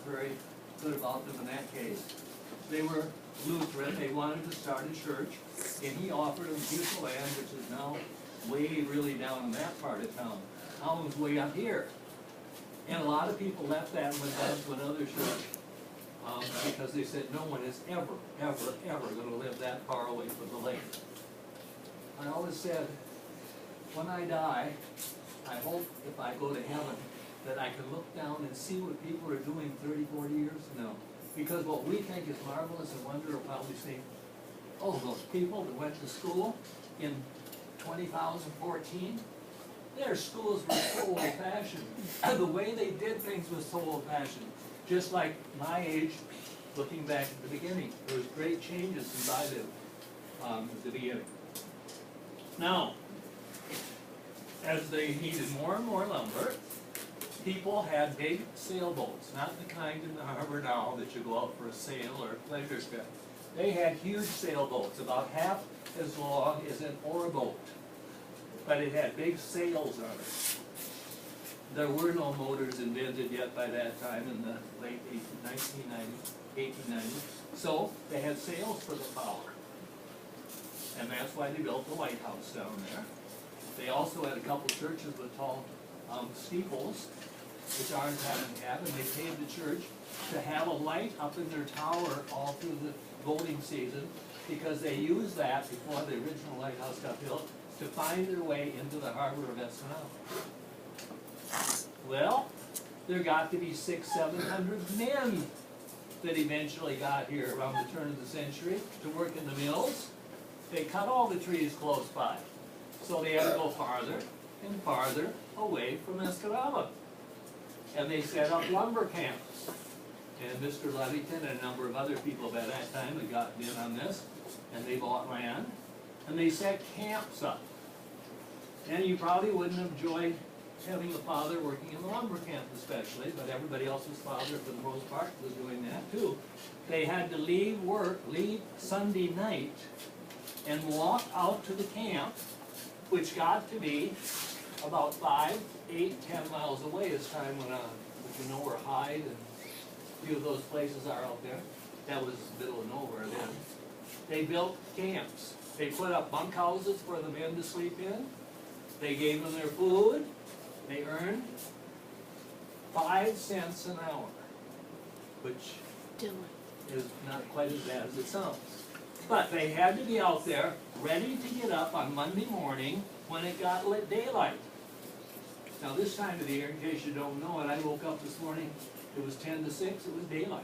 very good about them in that case. They were Lutheran, they wanted to start a church, and he offered them a piece of land, which is now way really down in that part of town. Town was way up here. And a lot of people left that and went down to another church, because they said no one is ever, ever, ever gonna live that far away from the lake. I always said, when I die, I hope if I go to heaven, that I can look down and see what people are doing 30, 40 years? No. Because what we think is marvelous and wonder will probably say, oh, those people that went to school in 2014, their schools were so old-fashioned. The way they did things was so old-fashioned. Just like my age, looking back at the beginning, there was great changes since I lived at the beginning. Now, as they needed more and more lumber, people had big sailboats, not the kind in the harbor now that you go out for a sail or a pleasure trip. They had huge sailboats, about half as long as an oar boat, but it had big sails on it. There were no motors invented yet by that time in the late 1890s, so they had sails for the power. And that's why they built the White House down there. They also had a couple churches with tall steeples, which ours haven't had, and they paid the church to have a light up in their tower all through the voting season, because they used that before the original lighthouse got built to find their way into the harbor of Escanaba. Well, there got to be 600-700 men that eventually got here around the turn of the century to work in the mills. They cut all the trees close by, so they had to go farther and farther away from Escanaba. And they set up lumber camps. And Mr. Levington and a number of other people by that time had gotten in on this, and they bought land, and they set camps up. And you probably wouldn't have enjoyed having a father working in the lumber camp especially, but everybody else's father for the most part was doing that too. They had to leave work, leave Sunday night, and walk out to the camp, which got to be about 5, 8, 10 miles away as time went on. But you know where Hyde and a few of those places are out there. That was middle of nowhere then. They built camps. They put up bunkhouses for the men to sleep in. They gave them their food. They earned 5 cents an hour, which is not quite as bad as it sounds. But they had to be out there ready to get up on Monday morning when it got lit daylight. Now this time of the year, in case you don't know it, I woke up this morning, it was 10 to 6, it was daylight.